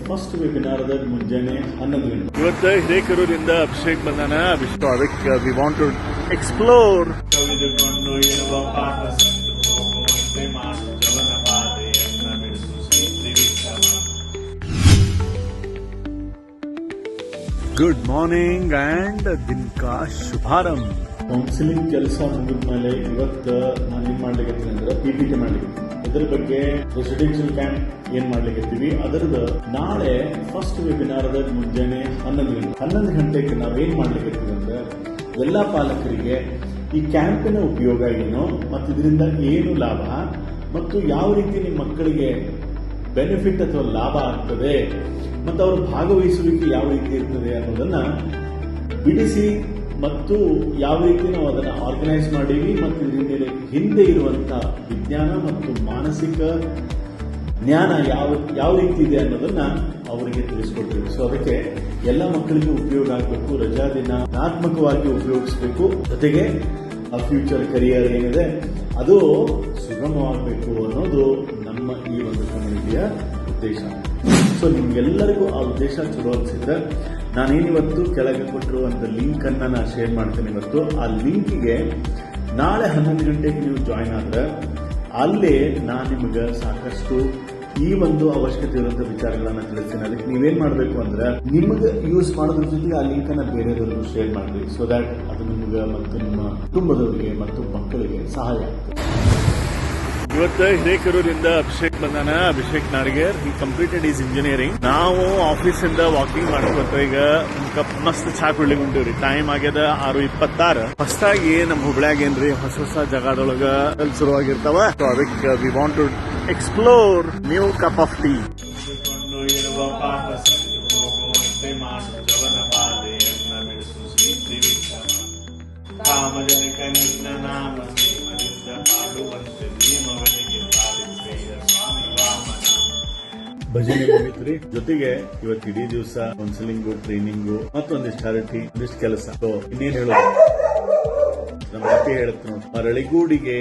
First ವೆಬಿನಾರ್ದ ಮುಂಜಾನೆ 11 ಗಂಟೆ. ಇವತ್ತು ಹಿರೇಕೆರೂರಿಂದ ಅಭಿಷೇಕ್ ಬಂದಾನ. ಅದಕ್ಕೆ ವಿ ವಾಂಟ್ ಟು ಎಕ್ಸ್ಪ್ಲೋರ್. ಕವಿದುಕೊಂಡು ಇರುವ ಪಾಠ ಹೋಗುವಂತೆ ಮಾಡು ಜವನ ಬಾಧೆಯನ್ನ ಬಿಡಿಸು Shri Trivikrama. Good morning and ದಿನಕಾ ಶುಭಾರಂಭ. ಕೌನ್ಸಿಲಿಂಗ್ ಕೆಲಸ ಮುಗಿದ್ಮೇಲೆ ಇವತ್ತು ನಾನು ಏನ್ ಮಾಡ್ಲಿಕ್ಕೆ ಅಂದ್ರೆ PPT ಮಾಡ್ಲಿಕ್ಕೆ. ಇದರ ಬಗ್ಗೆ ರೆಸಿಡೆನ್ಷಿಯಲ್ ಕ್ಯಾಂಪ್ ಏನ್ ಮಾಡ್ಲಿಕ್ಕೆ ಅದರದ ನಾಳೆ ಫಸ್ಟ್ ವೆಬಿನಾರ್ದ ಮುಂಜಾನೆ 11 ಗಂಟೆಗೆ ನಾವೇನ್ ಮಾಡ್ಲಿಕ್ಕೆ ಅಂದ್ರೆ ಎಲ್ಲಾ ಪಾಲಕರಿಗೆ ಈ ಕ್ಯಾಂಪಿನ ಉಪಯೋಗ ಏನು ಮತ್ತು ಇದರಿಂದ ಏನು ಲಾಭ ಮತ್ತು ಯಾವ ರೀತಿ ನಿಮ್ಮ ಮಕ್ಕಳಿಗೆ ಬೆನಿಫಿಟ್ ಅಥವಾ ಲಾಭ ಆಗ್ತದೆ ಮತ್ತು ಅವರ ಭಾಗವಹಿಸುವಿಕೆ ಯಾವ ರೀತಿ ಇರ್ತದೆ ಅನ್ನೋದನ್ನ ಬಿಡಿಸಿ ಮತ್ತು ಯಾವ ರೀತಿ ನಾವು ಅದನ್ನು ಆರ್ಗನೈಸ್ ಮಾಡೀವಿ ಮತ್ತು ಇದರಿಂದ ಹಿಂದೆ ಇರುವಂತಹ ವಿಜ್ಞಾನ ಮತ್ತು ಮಾನಸಿಕ ಜ್ಞಾನ ಯಾವ ರೀತಿ ಇದೆ ಅನ್ನೋದನ್ನ ಅವರಿಗೆ ತಿಳಿಸ್ಕೊಡ್ತೀವಿ. ಸೊ ಅದಕ್ಕೆ ಎಲ್ಲ ಮಕ್ಕಳಿಗೆ ಉಪಯೋಗ ಆಗಬೇಕು. ರಜಾ ದಿನ ಧನಾತ್ಮಕವಾಗಿ ಉಪಯೋಗಿಸಬೇಕು. ಜೊತೆಗೆ ಆ ಫ್ಯೂಚರ್ ಕರಿಯರ್ ಏನಿದೆ ಅದು ಸುಗಮವಾಗಬೇಕು ಅನ್ನೋದು ನಮ್ಮ ಈ ಒಂದು ಕಮ್ಯುನಿಟಿಯ ಉದ್ದೇಶ. ಸೊ ನಿಮ್ಗೆಲ್ಲರಿಗೂ ಆ ಉದ್ದೇಶ ಚಲೋ ಅನಿಸಿದ್ರೆ ನಾನೇನಿವತ್ತು ಕೆಳಗೆ ಕೊಟ್ಟಿರುವಂತ ಲಿಂಕ್ ಅನ್ನ ನಾನು ಶೇರ್ ಮಾಡ್ತೇನೆ. ಇವತ್ತು ಆ ಲಿಂಕಿಗೆ ನಾಳೆ 11 ಗಂಟೆಗೆ ನೀವು ಜಾಯಿನ್ ಆದ್ರೆ ಅಲ್ಲೇ ನಾನು ನಿಮಗೆ ಸಾಕಷ್ಟು ಈ ಒಂದು ಅವಶ್ಯಕತೆ ಇರುವಂತ ವಿಚಾರಗಳನ್ನ ತಿಳಿಸ್ತೀನಿ. ಅದಕ್ಕೆ ನೀವೇನ್ ಮಾಡಬೇಕು ಅಂದ್ರೆ ನಿಮಗೆ ಯೂಸ್ ಮಾಡೋದ್ರ ಜೊತೆಗೆ ಆ ಲಿಂಕ್ ಅನ್ನ ಬೇರೆದವರಿಗೂ ಶೇರ್ ಮಾಡಬೇಕು. ಸೊ ದಟ್ ಅದು ನಿಮಗೆ ಮತ್ತು ನಿಮ್ಮ ಕುಟುಂಬದವರಿಗೆ ಮತ್ತು ಮಕ್ಕಳಿಗೆ ಸಹಾಯ ಆಗ್ತದೆ. ಇವತ್ತು ಹಿರೇಕೆರೂರಿಂದ ಅಭಿಷೇಕ್ ಬಂದಾನ. ಅಭಿಷೇಕ್ ನಾಡಿಗೇರ್. ಈ ಕಂಪ್ಲೀಟೆಡ್ ಈಸ್ ಇಂಜಿನಿಯರಿಂಗ್. ನಾವು ಆಫೀಸಿಂದ ವಾಕಿಂಗ್ ಮಾಡ್ಕೊತ ಈಗ ಮಸ್ತ್ ಚಾ ಕುಡ್ಲಿಕ್ಕೆ ಹೊಂಟಿವ್ರಿ. ಟೈಮ್ ಆಗ್ಯದ 6:26. ಹೊಸದಾಗಿ ನಮ್ಮ ಹುಬ್ಳ್ಯಾಗ ಏನ್ರಿ ಹೊಸ ಜಾಗದೊಳಗ ಶುರುವಾಗಿರ್ತಾವ. ಸೊ ಅದಕ್ಕೆ we want to explore new cup of tea. ಇರುವ ಪಾಠ ಹೋಗುವಂತೆ ಮಾಡು ಜವನ ಬಾಧೆಯನ್ನ ಬಿಡಿಸು ಶ್ರೀ ತ್ರಿವಿಕ್ರಮ. ಕಾಮಜನಕ ನಿನ್ನ ನಾಮ ನೇಮದಿಂದ ಮಾಡುವಂತೆ ನಿಯಮವನಿಗೆ ಪಾಲಿಸೆಯ ಸ್ವಾಮಿ ವಾಮನ. ಭಜನೆ ಮುಗಿತ್ರಿ. ಜೊತೆಗೆ ಇವತ್ತು ಇಡೀ ದಿವಸ ಕೌನ್ಸಿಲಿಂಗು, ಟ್ರೈನಿಂಗು ಮತ್ತೊಂದಿಷ್ಟು ಚಾರಿಟಿ, ಒಂದಿಷ್ಟು ಕೆಲಸ. ಸೊ ಇನ್ನೇನ್ ಹೇಳೋದು, ನಮ್ಮ ಅತ್ತೆ ಹೇಳುತ್ತೆ ನೋಡಿ, ಮರಳಿಗೂಡಿಗೆ